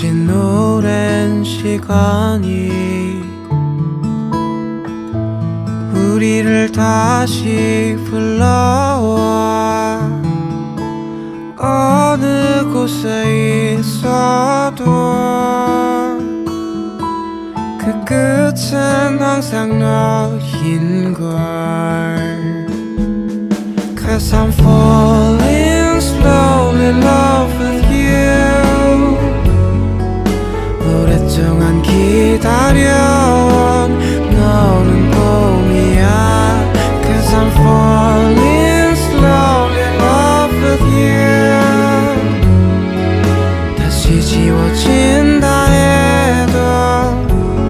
멈춘 오랜 시간이 우리를 다시 불러와. 어느 곳에 있어도 그 끝은 항상 너인걸. Cause I'm falling slowly in love with you. 오랫동안 기다려